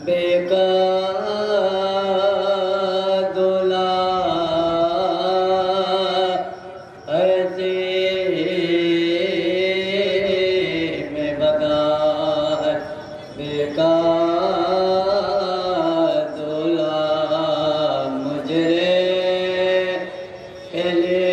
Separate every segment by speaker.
Speaker 1: बेकादुला ऐसे में बता बेकादुला मुझे के लिए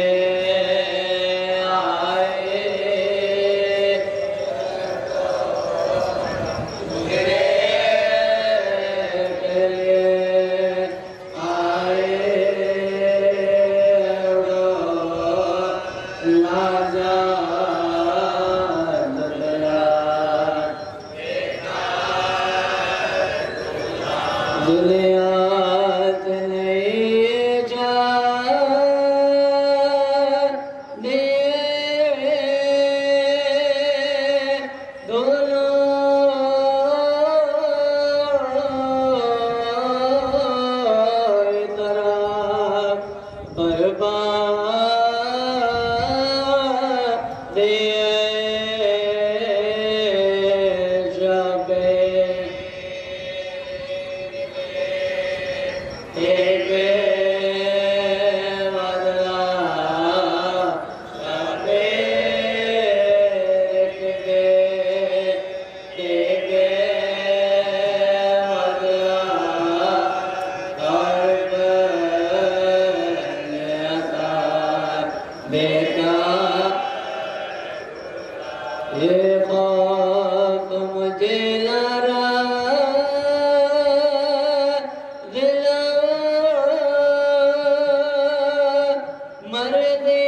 Speaker 1: दुनिया नहीं जाने दोनों तरफ बर्बाद ये खौफ मुझे लड़ा दिला मर दे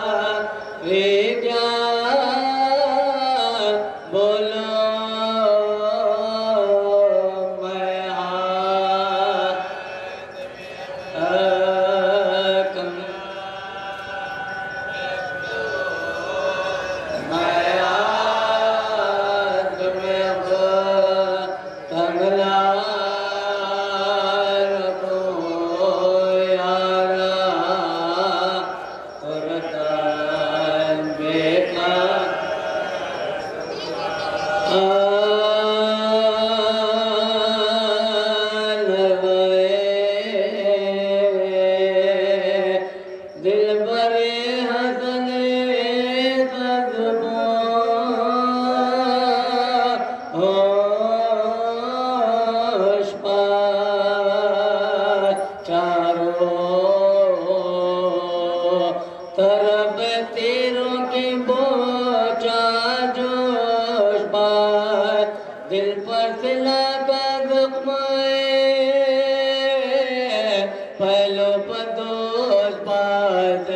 Speaker 1: तुम्हारे क्या बोलो दिल बरे हसने होश पार चारों तरफ तीरों की बोचा जोश पार दिल पर सिला का ज़ख्म पहलो पदोस पास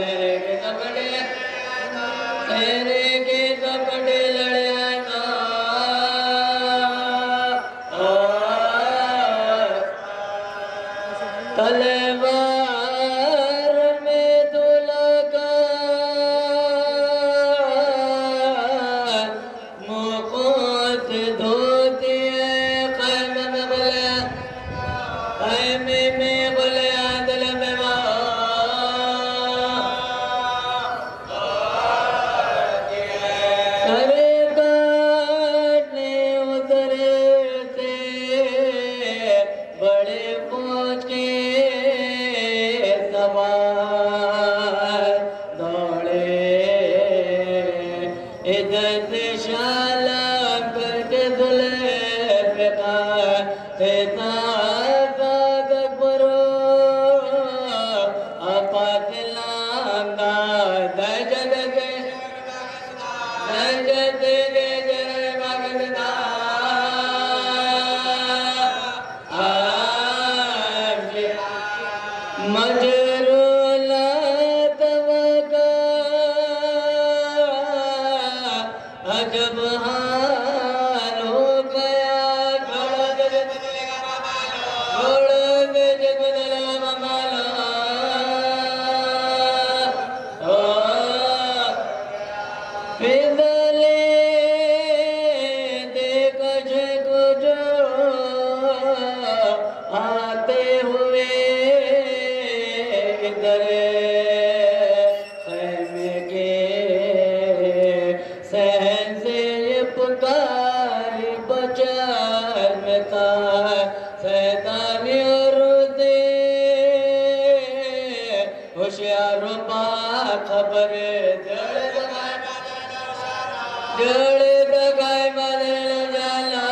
Speaker 1: तेरे के कपड़े लड़ाना तलवार में तो लगा मुकोत धोती है खैमे में बोले खैमे में बोले आदल में बड़े पहुँच के सवार दौड़े इधर से शाला करके दुल्हे का बरो अपतलांदा दजद के मजरूला तवका अजब हाल हो गया छोड़ दे जग बदला माला फिजले देख कुछ आते हुए इधर खैमे के सह कैसे ये पुकार बचार में था शैतानी और दे होशियार पा खबर जड़ दगाए बदल जाला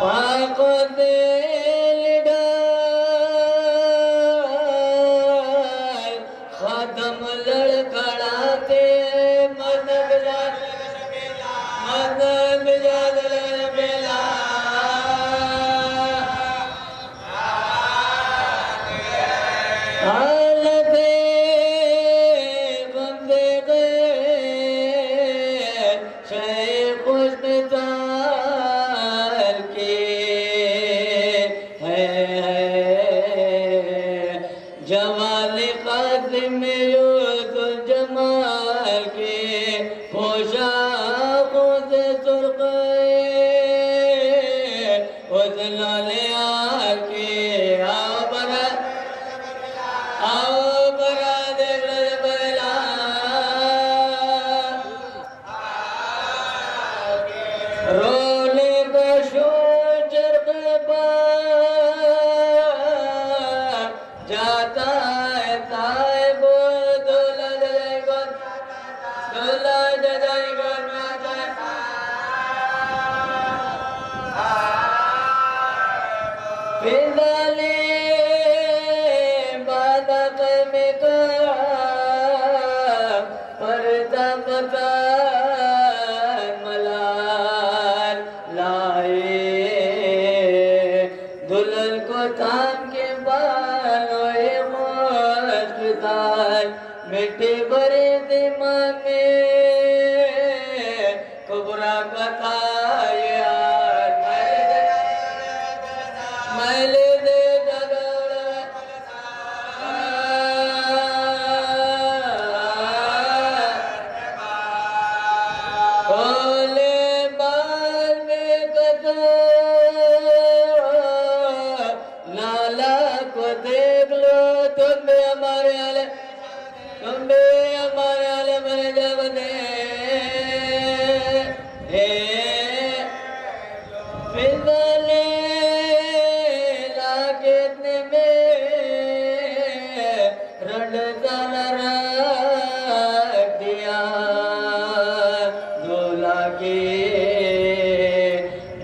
Speaker 1: पाको दिल डाल खत्म लड़खड़ाते मन मिजाज बेला हालते बंदे गए शेख उस्ताद के है जमाल कासिम यूसुफ जमाल के पोशाकों से सुर्ख उस लाले आके आओ बरा देख बला रोले बशो चरक जाता है साहिब दूल्हा जाएगा फिजाले बादक में का पर्दा बता मलाल लाए दुल्हन को थाम के बालोए मस्तान मिट्टी भरे दिमाग में कुबरा कथा यार मैले दे खोले बाल में कथा लाला को देख लो तुम भी हमारे आले मेरे जब दे फिजले लागने में रड डाला रख दिया दूल्हा के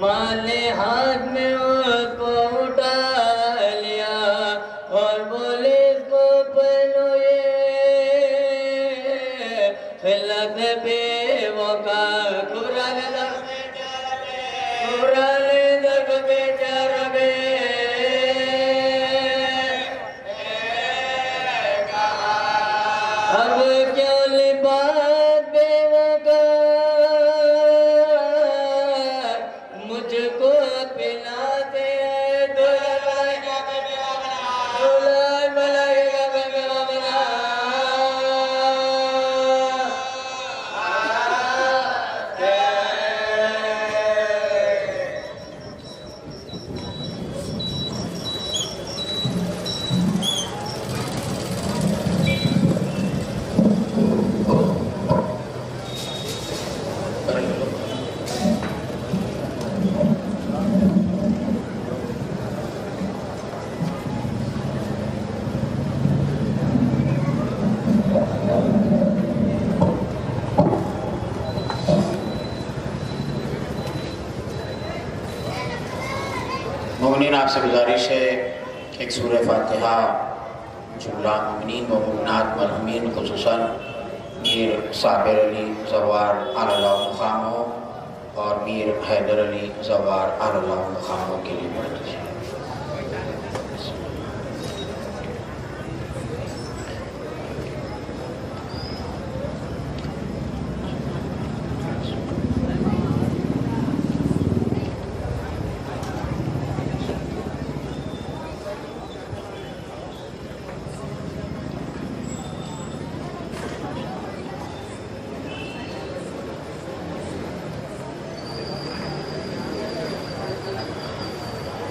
Speaker 1: माले हाथ में उसको उठा लिया और बोले इसको पहनो ये खिलत बेवका कुरान दर्द बेचार बे अब क्यों लिबास बेवका मुझको पिलाते
Speaker 2: मोमिनीन आपसे गुजारिश है एक सूरह फातिहा जुमला मोमिनीन व मोमिनात मरहूमीन खुसूसन मीर साबिर अली ज़वार आला मुक़ाम हो और मीर हैदर अली ज़वार आला मुक़ाम के लिए पढ़ दीजिए।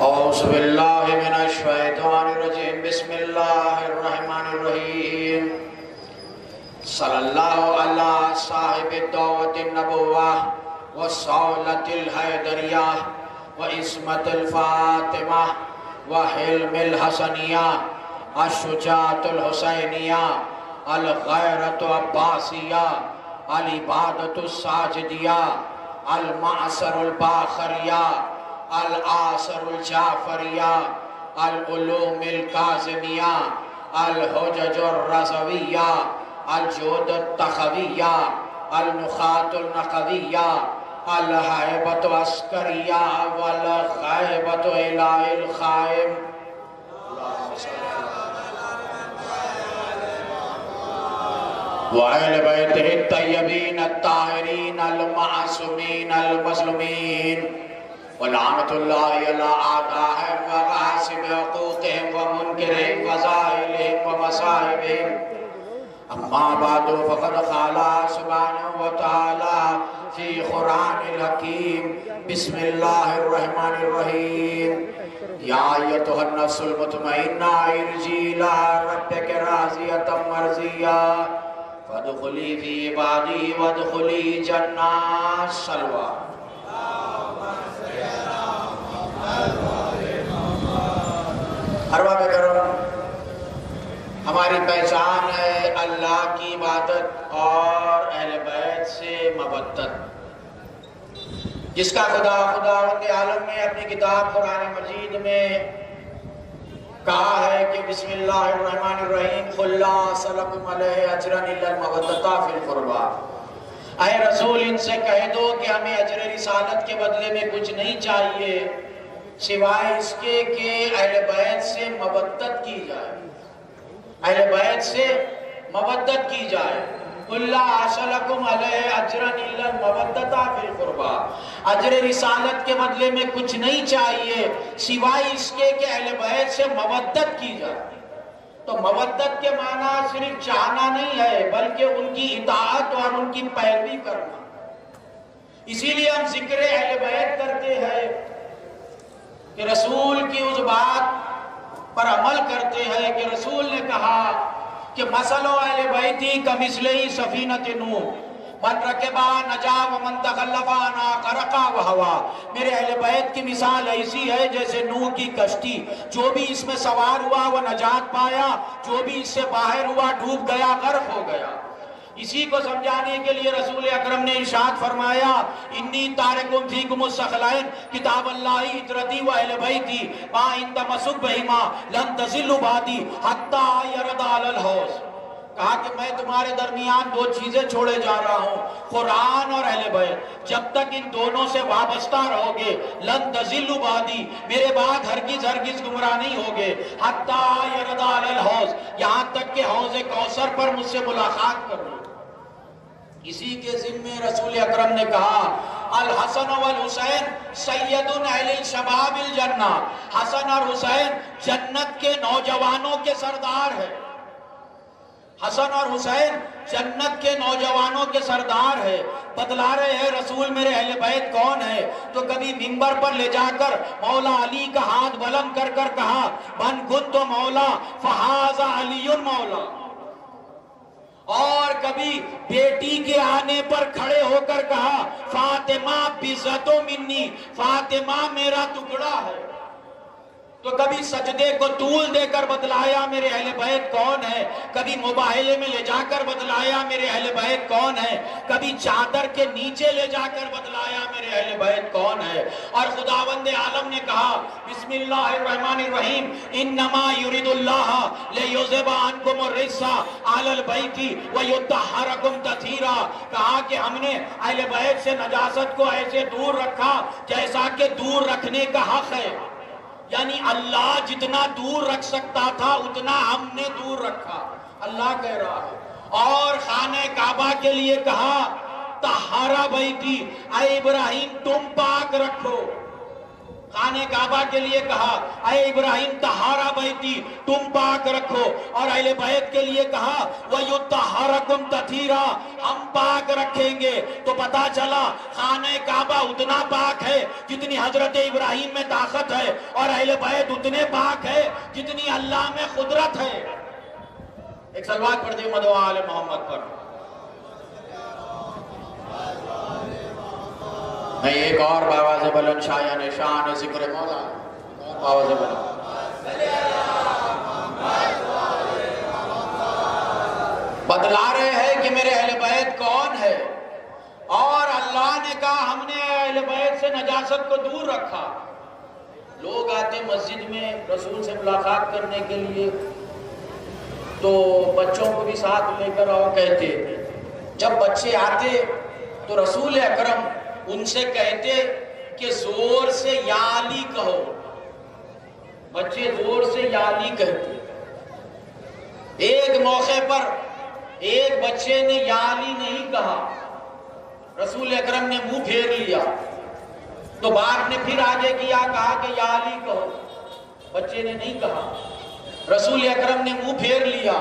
Speaker 2: औज़ुबिल्लाहि मिनश्शैतानिर्रजीम बिस्मिल्लाहिर्रहमानिर्रहीम सल्लल्लाहु अला साहिब दावतिन नबुव्वा व सौलतिल हैदरिया व इस्मतिल फातिमा व हिल्मिल हसनिया अशुजातुल हुसैनिया अल गैरतु अब्बासिया अल इबादतु साजिदिया अल मासरुल बाखरिया अल आसरुल जाफरिया अल उलूमिल काज़िमिया अल हुजजुर रज़विया अल जोदुत तखविया अल नुखातुल नकविया अल हैबतु अस्करिया वल गैबतु इलाहिल ख़ाइम वअहल बैतिहि तय्यबीन अत्ताहिरीन अल मासूमीन अल मज़लूमीन वलानतुल्लाहि अला आदाहिम व गासिब हुकूक़िहिम व मुनकिरिहिम व ज़ाइलिहिम व मसाइबिहिम अम्मा बादु फ़क़द क़ाला सुब्हानहु व तआला फ़ी क़ुरानिल हकीम बिस्मिल्लाहिर रहमानिर रहीम या अय्युहन नफ्सुल मुतमइन्ना इरजी इला रब्बिक राज़ियतम मर्ज़िया फदखुली फ़ी इबादी वदखुली जन्नत सलवा। अरबाब करम, हमारी पहचान है अल्लाह की इबादत और अहले बैत से मवद्दत। जिसका खुदावंद आलम ने अपनी किताब कुरान मजीद में कहा है कि बिस्मिल्लाहिर्रहमानिर्रहीम क़ुल ला असअलुकुम अलैहि अजरन इल्लल मवद्दता फिल क़ुरबा। ऐ रसूल, इनसे कह दो कि हमें अजर रिसालत के बदले में कुछ नहीं चाहिए सिवाय इसके कि अहले बैत से मवद्दत की जाए, अहले बैत से मवद्दत की जाए। कुल्ला असलकुम अलैहि अजरन इल्लल मवद्दता फिल क़ुरबा। अजर रिसालत के बदले में कुछ नहीं चाहिए सिवाय इसके कि अहले बैत से मवद्दत की जाए। तो मवद्दत के माना सिर्फ चाहना नहीं है, बल्कि उनकी इताअत और उनकी पैरवी करना। इसीलिए हम जिक्र अहले बैत करते हैं कि रसूल की उस बात पर अमल करते हैं कि रसूल ने कहा कि मसलो अहले बैती कमिसली सफीनत नूह मन रकेबा नजा व मन तखल्लफा ना करका व हवा। मेरे अहले बैत की मिसाल ऐसी है जैसे नूह की कश्ती, जो भी इसमें सवार हुआ वो नजात पाया, जो भी इससे बाहर हुआ डूब गया, गर्क हो गया। इसी को समझाने के लिए रसूल अकरम ने इरशाद फरमाया इन्नी तारिकुम फीकुमुस सखलाइन किताबल्लाहि इतरती व अहले बैती मा इन तमसुक बहिमा लन तज़िल्लु बादी हत्ता यरदा अलल हौज़। कहा कि मैं तुम्हारे दरमियान दो चीजें छोड़े जा रहा हूँ, कुरान और अहले बैत। जब तक इन दोनों से वाबस्ता रहोगे लन तज़िल्लु बादी, मेरे बाद हरगिज गुमराह नहीं होगे। हत्ता यरदा अलल हौज़, यहाँ तक के हौज़े कौसर पर मुझसे मुलाकात करो। इसी के जिम्मे रसूल अकरम ने कहा अल हसन वल हुसैन सैयदुन अहलिल शबाबिल जन्नह। हसन और हुसैन जन्नत के नौजवानों के सरदार है। हसन और हुसैन जन्नत के नौजवानों के सरदार है। बतला रहे हैं रसूल मेरे अहले बैत कौन है, तो कभी मिंबर पर ले जाकर मौला अली का हाथ बुलंद कर कर कहा मन कुंत मौला फहाजा अलीयुन मौला। और कभी बेटी के आने पर खड़े होकर कहा फातिमा बिज़्ज़तो मिन्नी, फातिमा मेरा टुकड़ा है। तो कभी सजदे को तूल देकर बतलाया मेरे अहले बैत कौन है, कभी मुबाहिले में ले जाकर बतलाया मेरे अहले बैत कौन है, कभी चादर के नीचे ले जाकर बतलाया मेरे अहले बैत कौन है। और खुदावंद आलम ने कहा बिस्मिल्लाहिर्रहमानिर्रहीम इन्नमा युरिदुल्लाह लियुज़हिबा अन्कुम अर्रिज्सा अहलल बैति व युत्तहिरकुम तत्हीरा। कहा कि हमने अहले बैत से नजासत को ऐसे दूर रखा जैसा कि दूर रखने का हक है, यानी अल्लाह जितना दूर रख सकता था उतना हमने दूर रखा, अल्लाह कह रहा है। और खाने काबा के लिए कहा तहारा बैती, ऐ इब्राहिम तुम पाक रखो। खाने काबा के लिए कहा ऐ इब्राहिम तहारा बैती तुम पाक रखो। और अहले बैत के लिए कहा वयुत्तहिरकुम तत्हीरा, हम पाक रखेंगे। तो पता चला खाने काबा उतना पाक है जितनी हजरत इब्राहिम में ताकत है, और अहले बैत उतने पाक है जितनी अल्लाह में कुदरत है। एक सलवात पढ़ दिए मदवा आले मोहम्मद पर। नहीं, एक और बावाज़ बुलंद शायान शान जिक्र मौला, बावाज़ बुलंद। बतला रहे हैं कि मेरे अहले बैत कौन है, और अल्लाह ने कहा हमने अहले बैत से नजासत को दूर रखा। लोग आते मस्जिद में रसूल से मुलाकात करने के लिए, तो बच्चों को भी साथ लेकर आओ कहते। जब बच्चे आते तो रसूल अकरम उनसे कहते कि जोर से या अली कहो। बच्चे जोर से या अली कहते। एक मौके पर एक बच्चे ने या अली नहीं कहा, रसूल अकरम ने मुंह फेर लिया। तो बाप ने फिर आगे किया, कहा कि या अली कहो। बच्चे ने नहीं कहा, रसूल अकरम ने मुंह फेर लिया।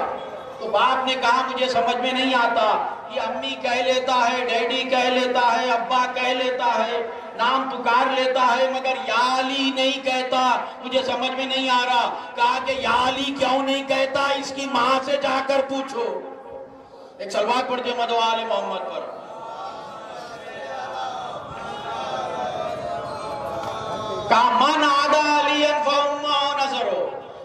Speaker 2: तो बाप ने कहा मुझे समझ में नहीं आता, ये अम्मी कह लेता है, डैडी कह लेता है, अब्बा कह लेता है, नाम पुकार लेता है, मगर या अली नहीं कहता, मुझे समझ में नहीं आ रहा। कहा कि या अली क्यों नहीं कहता, इसकी मां से जाकर पूछो। एक सलवात पढ़ दिया मदवा आले मोहम्मद पर। मन आदा अली नजरो,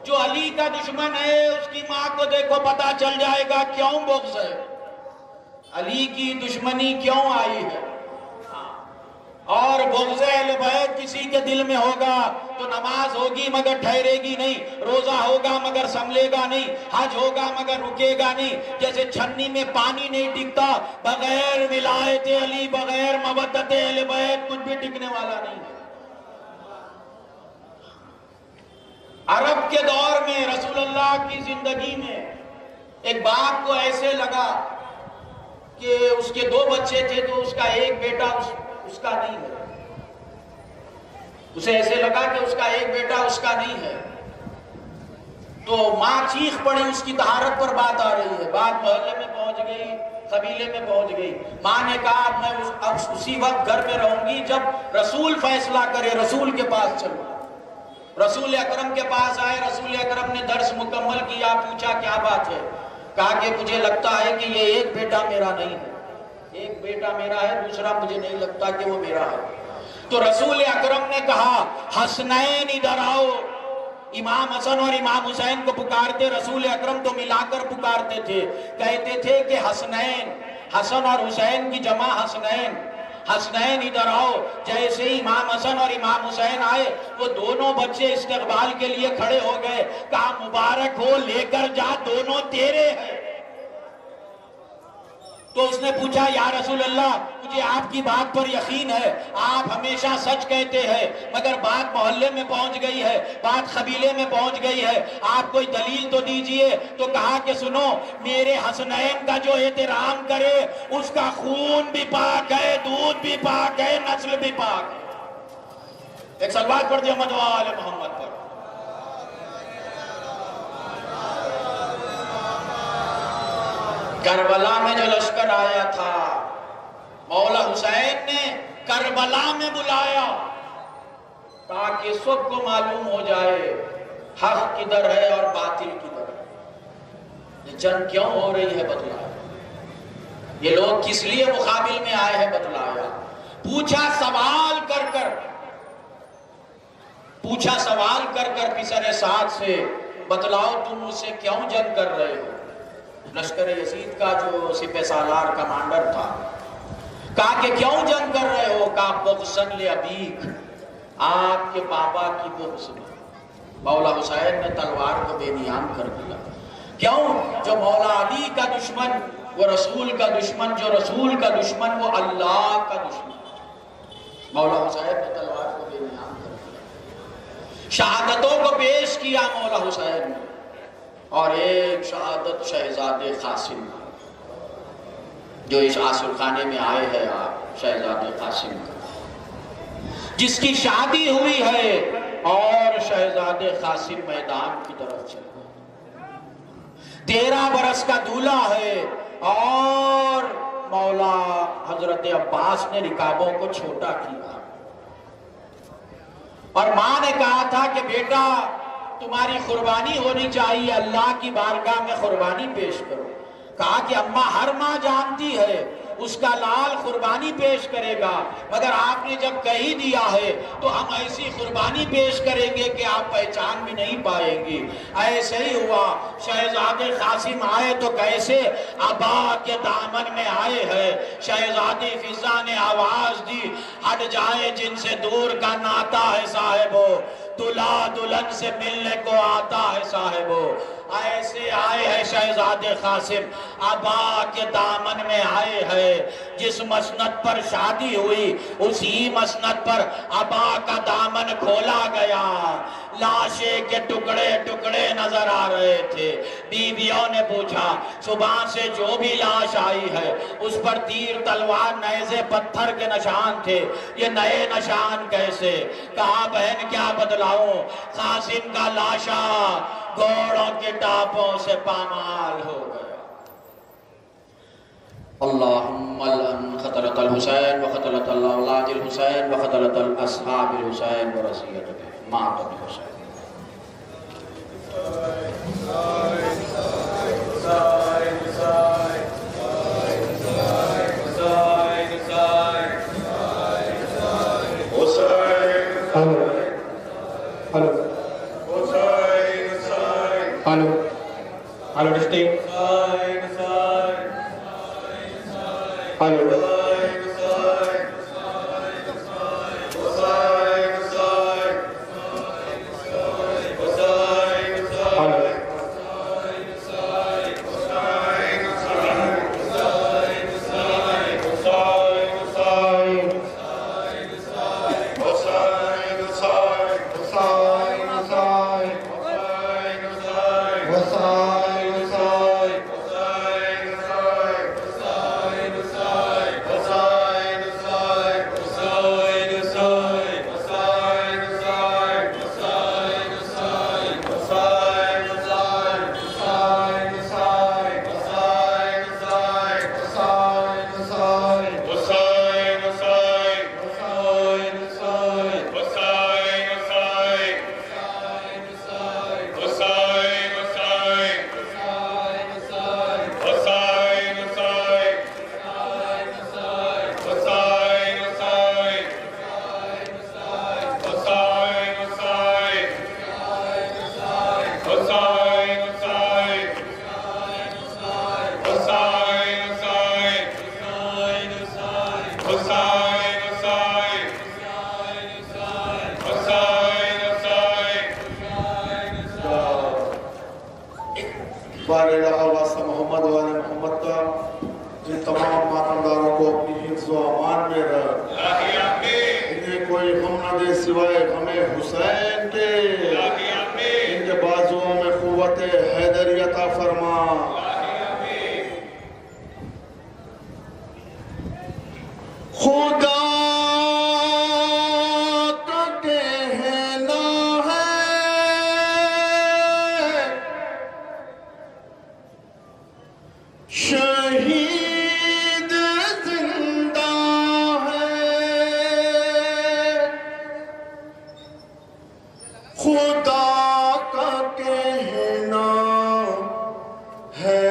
Speaker 2: जो अली का दुश्मन है उसकी मां को देखो, पता चल जाएगा क्यों बुग़्ज़ है, अली की दुश्मनी क्यों आई है। और बुग़्ज़ अहले बैत किसी के दिल में होगा तो नमाज होगी मगर ठहरेगी नहीं, रोजा होगा मगर संभलेगा नहीं, हज होगा मगर रुकेगा नहीं। जैसे छन्नी में पानी नहीं टिकता, बगैर विलायत अली, बगैर मवद्दत अहले बैत कुछ भी टिकने वाला नहीं। अरब के दौर में रसूलुल्लाह की जिंदगी में एक बाप को ऐसे लगा कि उसके दो बच्चे थे तो उसका एक बेटा उसका नहीं है। उसे ऐसे लगा कि उसका एक बेटा उसका नहीं है। तो मां चीख पड़ी, उसकी तहारत पर बात आ रही है, बात मोहल्ले में पहुंच गई, कबीले में पहुंच गई। मां ने कहा मैं उसी वक्त घर में रहूंगी जब रसूल फैसला करे, रसूल के पास चलो। रसूल अकरम के पास आए, रसूल अकरम ने दर्स मुकम्मल किया, पूछा क्या बात है। कहा कि मुझे लगता है कि ये एक बेटा मेरा नहीं है, एक बेटा मेरा है, दूसरा मुझे नहीं लगता कि वो मेरा है। तो रसूल अकरम ने कहा हसनैन इधर आओ। इमाम हसन और इमाम हुसैन को पुकारते, रसूल अकरम तो मिलाकर पुकारते थे, कहते थे कि हसनैन, हसन और हुसैन की जमा हसनैन, हसनैन इधर आओ। जैसे ही इमाम हसन और इमाम हुसैन आए, वो दोनों बच्चे इस्तकबाल के लिए खड़े हो गए। कहा मुबारक हो, लेकर जा, दोनों तेरे हैं। तो उसने पूछा या रसूल अल्लाह, मुझे आपकी बात पर यकीन है, आप हमेशा सच कहते हैं, मगर बात मोहल्ले में पहुंच गई है, बात कबीले में पहुंच गई है, आप कोई दलील तो दीजिए। तो कहा कि सुनो, मेरे हसनैन का जो एहतराम करे उसका खून भी पाक है, दूध भी पाक है, नस्ल भी पाक है। एक सलवात पढ़ दिया मदवा आले मोहम्मद पर। करबला में जो लश्कर आया था, मौला हुसैन ने करबला में बुलाया ताकि सबको मालूम हो जाए हक किधर है और बातिल किधर है। ये जंग क्यों हो रही है बतलाया, ये लोग किस लिए मुकाबिल में आए हैं बतलाया। पूछा सवाल कर कर, पूछा सवाल कर कर पिसरे साथ से, बतलाओ तुम मुझसे क्यों जंग कर रहे हो। लश्कर यजीद का जो सिपह सालार कमांडर था, कहा कि क्यों जंग कर रहे हो। कहा बुग़्ज़न ले अबीक, आपके पापा की बुग़्ज़ में। मौला हुसैन ने तलवार को बेनियाम कर दिया। क्यों, जो मौला अली का दुश्मन वो रसूल का दुश्मन, जो रसूल का दुश्मन वो अल्लाह का दुश्मन। मौला हुसैन ने तलवार को बेनियाम कर दिया। शहादतों को पेश किया मौला हुसैन ने, और एक शहादत शहजादे कासिम, जो इस आसुर खाने में आए हैं आप, शहजादे कासिम का, जिसकी शादी हुई है, और शहजादे कासिम मैदान की तरफ चले। 13 बरस का दूल्हा है, और मौला हजरत अब्बास ने रिकाबों को छोटा किया। और मां ने कहा था कि बेटा तुम्हारी कुर्बानी होनी चाहिए, अल्लाह की बारगाह में कुर्बानी पेश करो। कहा कि अम्मा, हर माँ जानती है उसका लाल कुर्बानी पेश करेगा, मगर आपने जब कह ही दिया है तो हम ऐसी कुर्बानी पेश करेंगे कि आप पहचान भी नहीं पाएंगी। ऐसे ही हुआ, शहजादे कासिम आए तो कैसे अबा के दामन में आए हैं। शहजादी फिजा ने आवाज दी, हट जाए जिनसे दूर का नाता है साहिबो, दुल्हा दुल्हन से मिलने को आता है साहिबो। ऐसे आए हैं शहजादे कासिम, अबा के दामन में आए हैं। जिस मसनद पर शादी हुई उसी मसनद पर अबा का दामन खोला गया। लाशे के टुकड़े टुकड़े नजर आ रहे थे। बीवियों ने पूछा, सुबह से जो भी लाश आई है उस पर तीर तलवार नेज़े पत्थर के निशान थे, ये नए निशान कैसे? कहा, बहन क्या बदलाऊं, कासिम का लाशा घोड़ों के टापों से पामाल हो गया। अल्लाहुम्मा क़तलतल हुसैन व क़तलतल औलादिल हुसैन व क़तलतल अस्हाबिल हुसैन व रसियतुल मातम Hussain.
Speaker 3: Hello district, hello Mohammad वाले मोहम्मद का जिन तमाम मातमदारों को अपनी हिफ्ज़ व अमान में रख, इन्हें कोई गम न दे सिवाय गमे हुसैन के, इनके बाजुओं में कुव्वत हैदरी अता फरमा। खुदा शहीद जिंदा है, खुदा का कहना है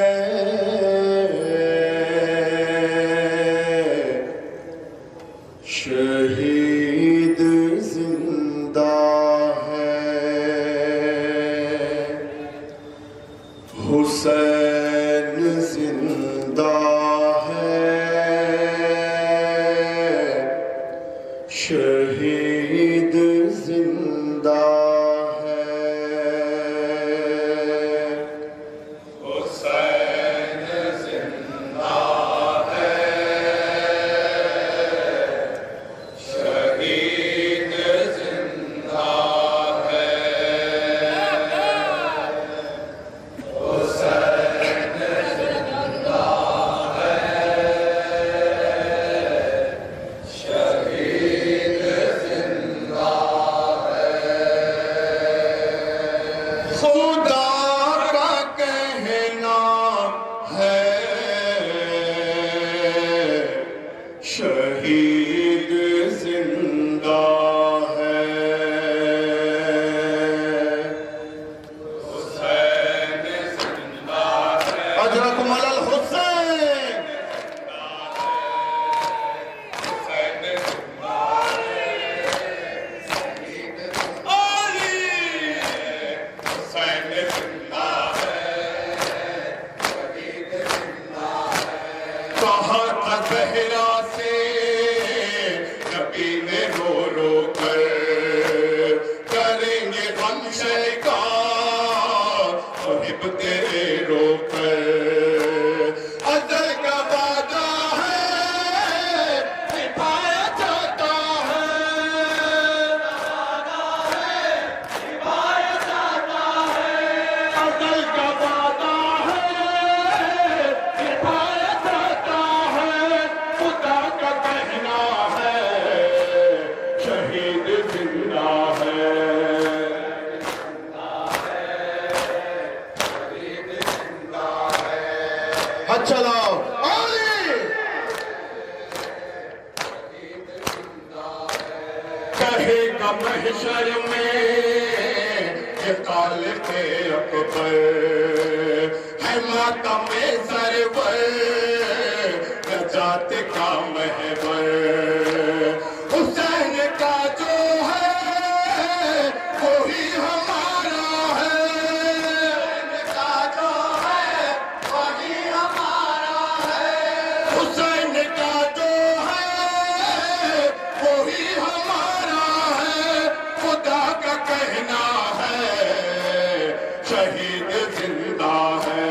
Speaker 3: कहा था जहरा से नबी ने रो रो कर, करेंगे गम शैका साहिब तेरे रो कर। अजल का वादा है निभाया जाता है, अजल का वादा है निभाया जाता है, खुदा का कहना है शहीद जिंदा है। अच्छा लाओ कहेगा महशर में ये काल के अकबर है मातम सरवर नजात का महवर। हुसैन का जो है वही हमारा है, का जो है वही हमारा है, हुसैन का जो है वही हमारा है, खुदा का कहना है शहीद जिंदा है।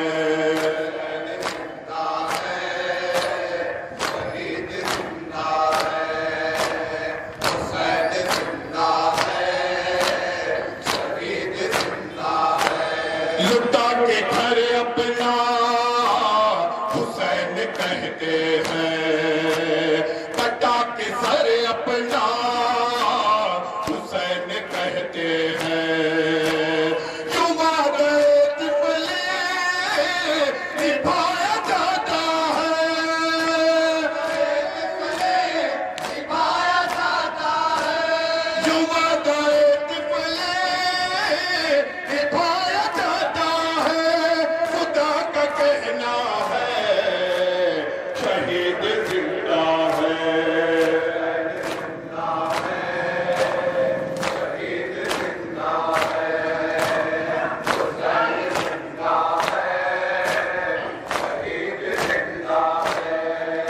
Speaker 3: लुटा के घर अपना हुसैन कहते हैं, कटा के सर अपना हुसैन कहते हैं। युवा गए तिफले निभाया जाता है, निभाया जाता है, युवा गए तिफले निभाया जाता है, खुदा का कहना है शहीद जिंदा है।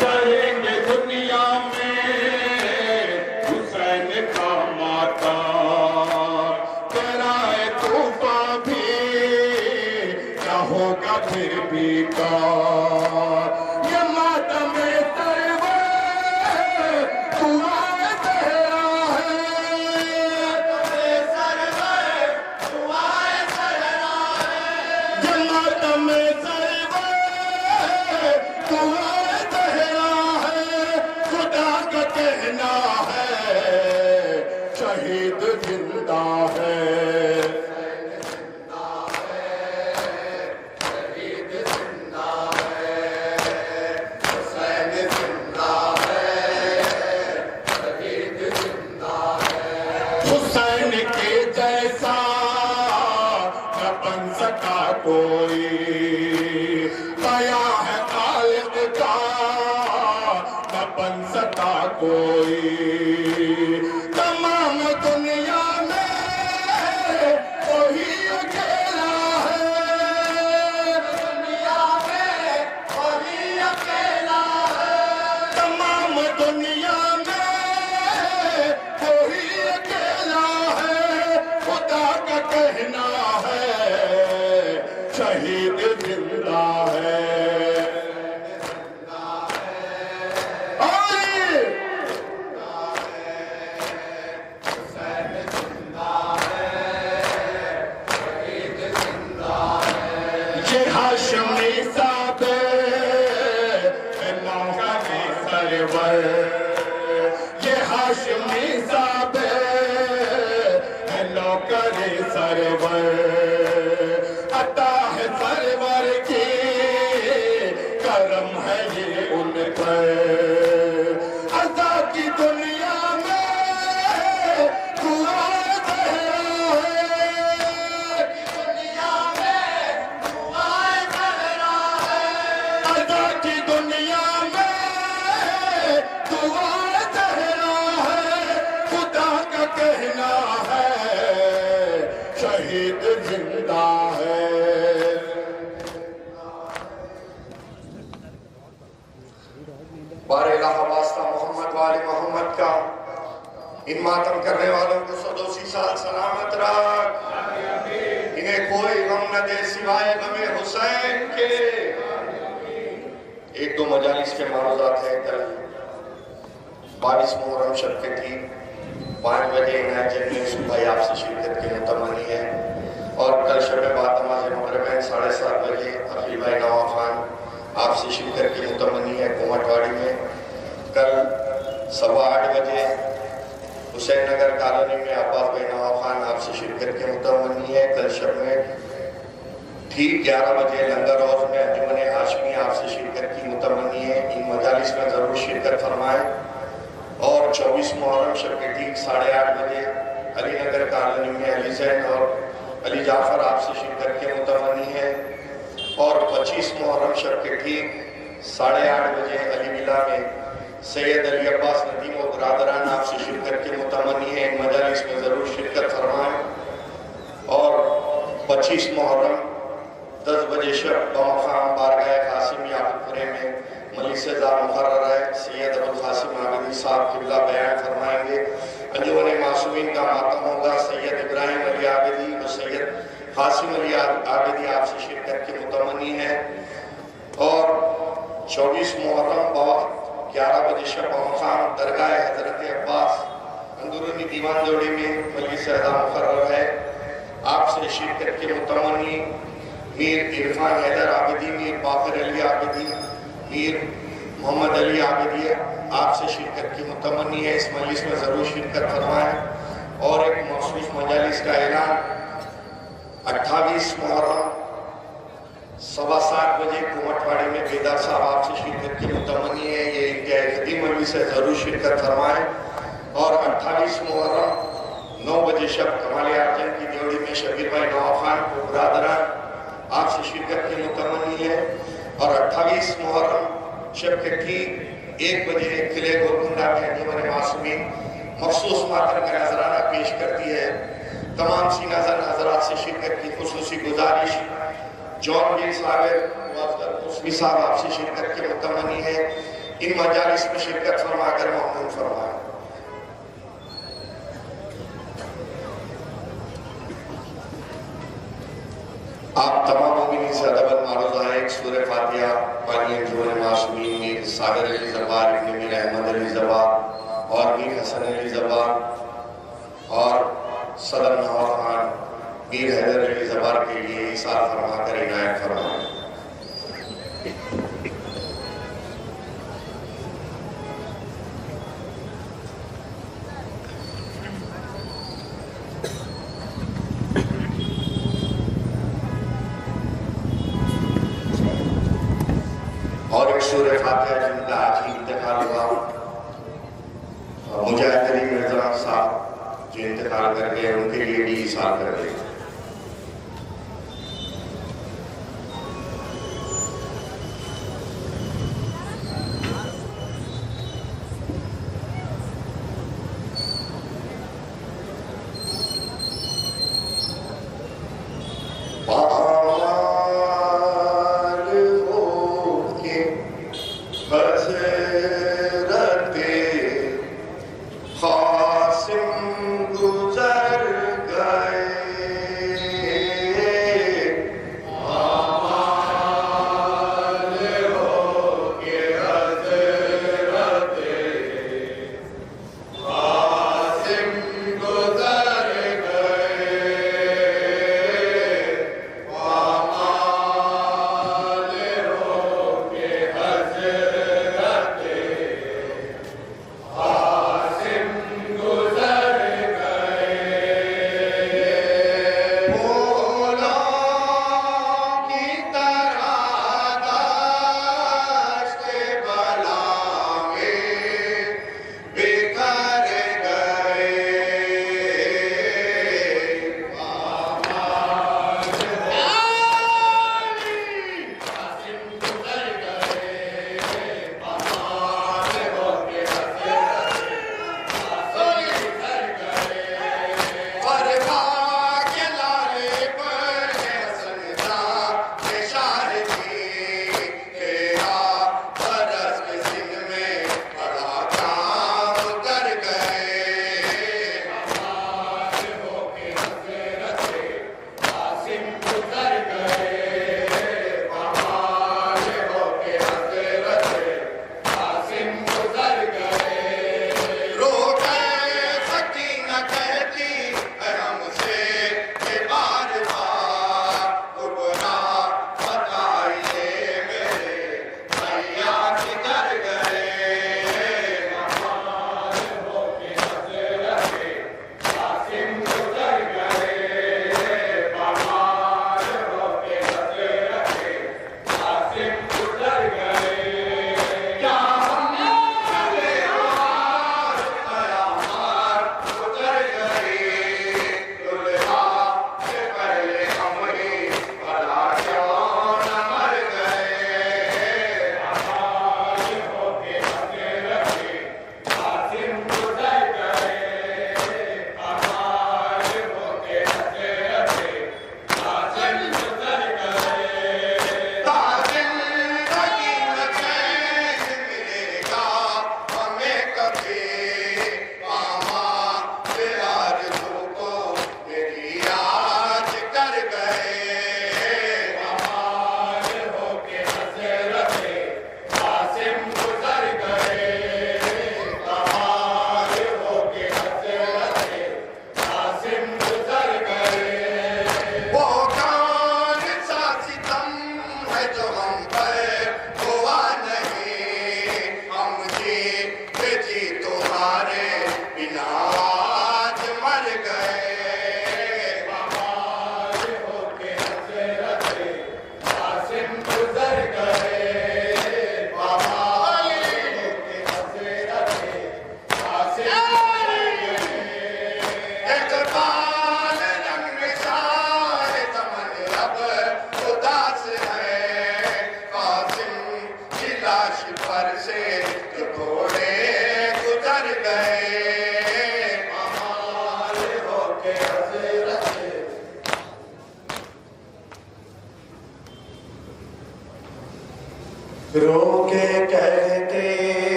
Speaker 3: करेंगे दुनिया में हुसैन का माता, कराए तूफा भी क्या होगा फिर भी का। ये मातम सरवर दुआए सहरा है, सरवर दुआए सहरा है, ये मातम सरवर दुआए सहरा है, खुदा का कहना है शहीद जिंदा है। हुसैन के जैसा न बन सका कोई, कया है खालिद का न बन सका कोई। तमाम दुनिया में वही अकेला है, दुनिया में वही अकेला है, तमाम दुनिया में वही अकेला है, खुदा का कहना है शहीद जिंदा है। ये हाशमी साहब नौकरे सरवर, ये हाशमी साहब नौकरे सरवर, अता है सरवर की करम है ये उन पर। अता की दुनिया में दुआ सहरा है, दुनिया में दुआ सहरा है, अता की दुनिया में दुआ सहरा है, खुदा का कहना है शहीद जिंदा है। बारे वास्ता मोहम्मद वाले मोहम्मद का इन मातम करने वालों को 102 साल सलामत रख, इन्हें कोई गम न दे सिवाय गमे हुसैन के। एक दो मजालिस के मारूजात है। कल 22 मुहर्रम शब के थी 5 बजे इनायत जलने सुबह आपसे शिरकत की मुतमनी है और कल शब बाद नमाज मगरिब 7:30 बजे अखिल भाई नवाब खान आपसे शिरकत की मुतमनी है कोमटवाड़ी में। कल 8:15 बजे हुसैन नगर कॉलोनी में अब्बास भाई नवाब खान आपसे शिरकत की मुतमनी है। कल शब में ठीक 11 बजे लंगर हाउस में अंजुमन हाशमी आपसे शिरकत की मुतमनी है। इन मजालिस में जरूर शिरकत फरमाएं। और 24 मुहर्रम शब के ठीक 8:30 बजे अली नगर कॉलोनी में अली जैन और अली जाफर आपसे शिरकत की मुतमनी है। और 25 मुहर्रम शब के ठीक 8:30 बजे अली विला में सैयद अली अब्बास नदीम और बरादरान आपसे शिरकत की मुतमनी है। इन मजालिस में जरूर शिरकत फरमाएं। और 25 मुहर्रम 10 बजे शब बमकाम बारगाह कासिम याकुबपुरे में मलिक-ए-ज़ार मुकर्रर है सैयद अबुल कासिम आबिदी साहब किबला बयान फरमाएंगे। अंजुमन मासूमीन का मातम होगा। सैयद इब्राहिम अली आबिदी और सैयद कासिम अली आबिदी आपसे शिरकत की मुतमनी है। और 24 मुहर्रम वक्त 11 बजे शब बमकाम दरगाह हजरत अब्बास अंदरूनी दीवान जोड़ी में मलिक-ए-ज़ार मुकर्रर है आपसे शिरकत की मुतमनी। मीर इरफान हैदर आबिदी, मीर बाकर अली आबिदी, मीर मोहम्मद अली आबिदी आपसे शिरकत की मुतमनी है। इस मजलिस में ज़रूर शिरकत फरमाएं। और एक मखसूस मजालिस का ऐलान 28 मुहर्रम 7:15 बजे कोमटवाड़ी में बेदार साहब आपसे शिरकत की मुतमनी है। ये इंतहाई कदीम मजलिस है, ज़रूर शिरकत फरमाएं। और 28 मुहर्रम 9 बजे शब कमाल आर्जन की जोड़ी में शबीर भाई नवाब खान को बरादरान आपसे शिरकत की मुतमनी है। और 28 मुहर्रम शब के ठीक 1 बजे किले गोलकुंडा में अंजुमन मासूमीन मखसूस मातम का नजराना पेश करती है। तमाम सीनाज़न हजरात से शिरकत की खुसूसी गुजारिश। जॉन बिन साबिर साहब आपसे शिरकत की मुतमनी है। इन मजालिस में शिरकत फरमाकर ममनून फरमाएं। आप तमाम मोमिनीन से अदबन मारूज़ा है। एक सूरह फातिहा पानी अंजुमन मासूमीन मीर सागर अली ज़बार, इब्न मीर अहमद अली ज़बार और मीर हसन अली ज़बार और सदर नवाब खान मीर हैदर अली ज़बार के लिए इसार फरमाकर इनायत फरमाएं। और एक सूरह फातिहा जिनका आज ही इंतकाल हुआ मुजाहिद अली मिर्जा साहब जो इंतकाल कर गए, उनके लिए भी इसार कर गए।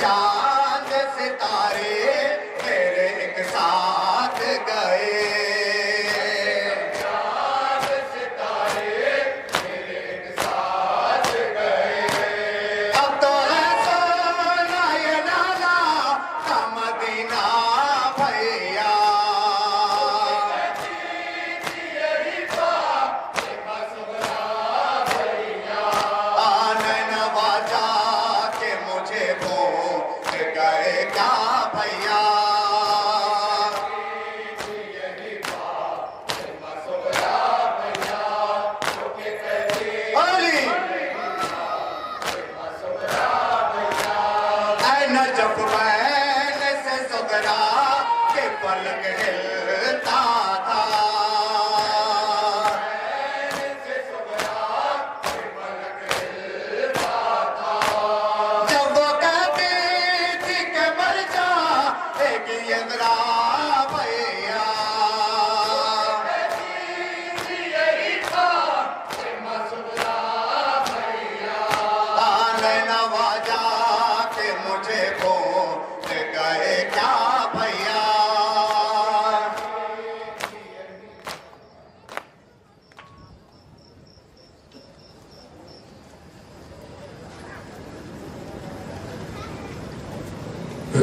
Speaker 4: चांद सितारे मेरे एक साथ गए, चांद सितारे मेरे एक साथ गए। अब तो है सोना ये नाला का मदीना भैया, क्या भैया जब मैंने से सुगरा के पलक हिलता था,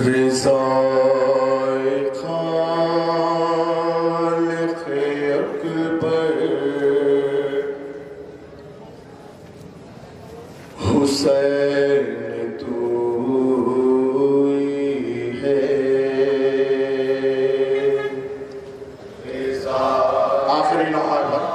Speaker 3: रिज़ाए खालिक़ अकबर हुसैन तू ही है। आखिरी नंबर पर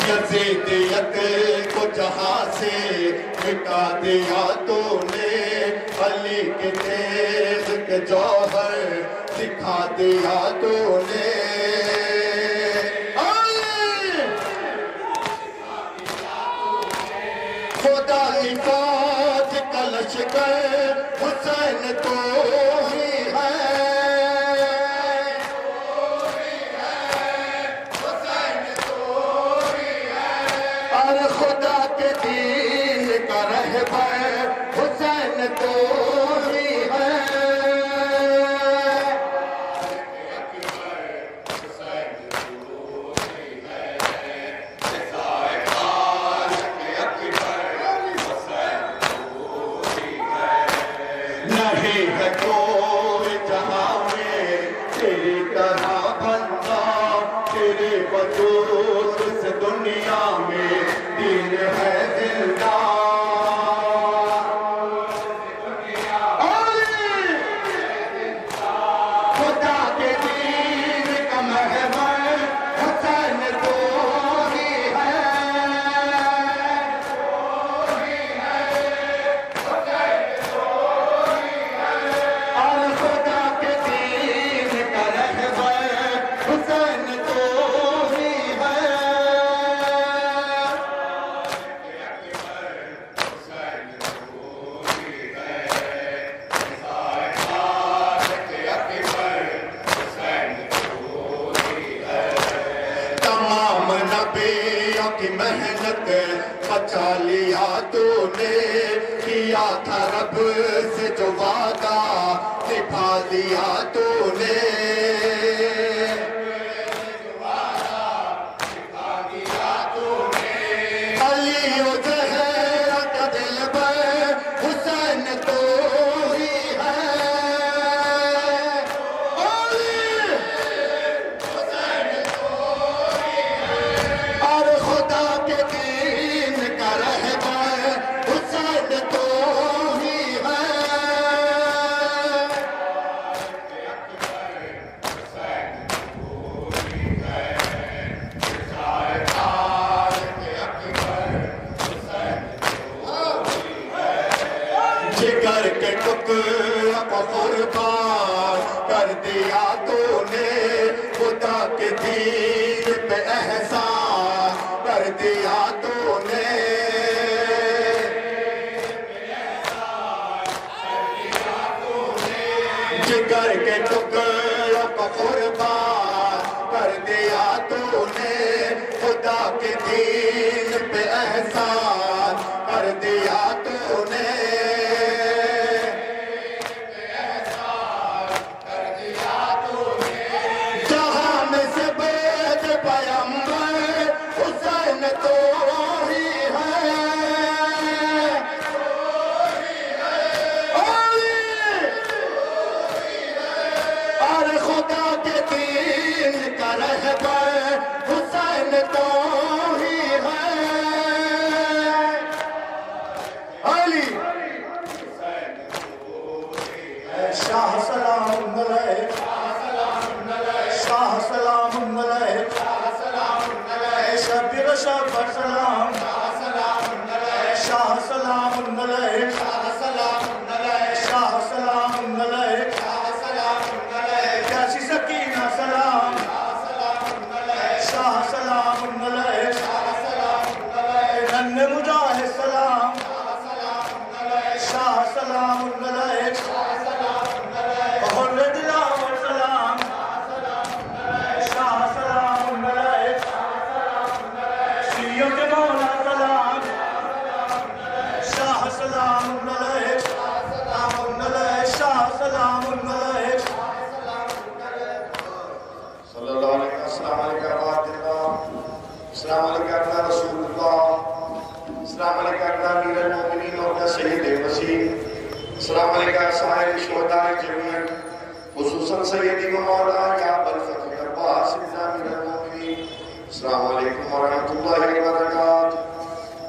Speaker 3: यजीदियत को जहां से मिटा दिया तूने, अली के तेज के जौहर दिखा दिया तूने। खुदा की फौज का लश्कर हुसैन तो ही है, खुदा के दीन का रहबर हुसैन तो ही है। नहीं है कोई जहां में तेरी तरह बंदा, तेरे वजूद से दुनिया में दीन है जिंदा। खुदा के दीन का महवर हुसैन तो ही है।
Speaker 4: बचा लिया तूने, किया था रब से जो वादा निभा दिया तूने। अली ओ ज़हरा का दिलबर, हुसैन तो ही है। और खुदा के दीन का रहबर हुसैन तो ही है। जिगर के टुकड़ों को कुर्बान कर दिया तूने, खुदा के दीन पे एहसान कर दिया तूने। जिगर के टुकड़ों को कुर्बान कर दिया तूने, खुदा के दीन पे एहसान कर दिया तूने। तो ही है। और खुदा के दीन का रहबर हुसैन तो ही है। अली शाह सलाम अलैह, शाह सलाम अलैह, शबीर शबर सलाम, शाह सलाम अलैह, शाह सलाम अलैह, कैसी सकीना सलाम, शाह सलाम अलैह, नन्हे मुजाहिद सलाम, शाह सलाम अलैह, हुर्रे दिलावर सलाम, शाह सलाम अलैह, शियों के मौला सलाम, शाह सलाम अलैह, शाह सलाम अलैह। सल्लल्लाहु अलैहि अस्सलाम अलैकुम अस्सलाम अलैकुम रसूलुल्लाह, अस्सलाम अलैकुम अमीरुल मोमिनीन और सय्यद वसीम, अस्सलाम अलैकुम साहिब शुहदा जमीअन, खुसूसन सय्यदी व मौला या अबुल फज़ल अब्बास इब्न अमीरुल मोमिनीन। अस्सलाम वालेकुम व रहमतुल्लाहि व बरकातुहू।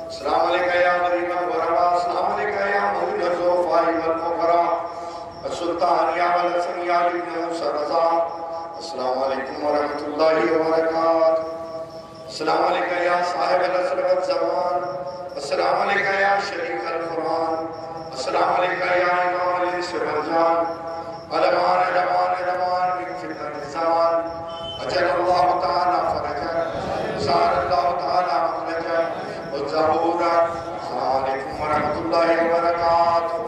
Speaker 4: अस्सलाम अलैकुम या गरीबल गुरबा, अस्सलाम अलैकुम या मुहम्मद ज़ोफ़ाई वल मुक़रा, सुल्तान या वल हसन या इब्न मूसा रज़ा। अस्सलाम वालेकुम व रहमतुल्लाहि व बरकातुहू। अस्सलाम अलैकुम या साहिब अल-असर वल ज़मान, अस्सलाम अलैकुम या शरीक अल-कुरान, अस्सलाम अलैकुम या इमाम अल-इंस वल जान, अलमान अलमान अलमान मिन फितनत ज़मान, अजलल्लाहु तआला फरजक, ज़ारल्लाहु तआला मखरजक व ज़हूरा। अस्सलामु अलैकुम व रहमतुल्लाहि व बरकातुहू।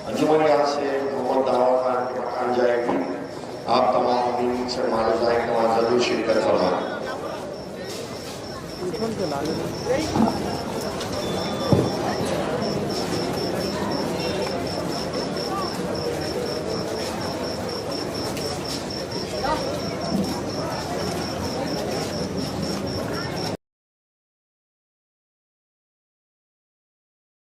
Speaker 4: अंजुमन यहाँ से मोहम्मद दावा खान के मकान जाएगी। आप तमाम अमीन से मालूम है कि वहाँ जरूर शिरकत फरमाएं।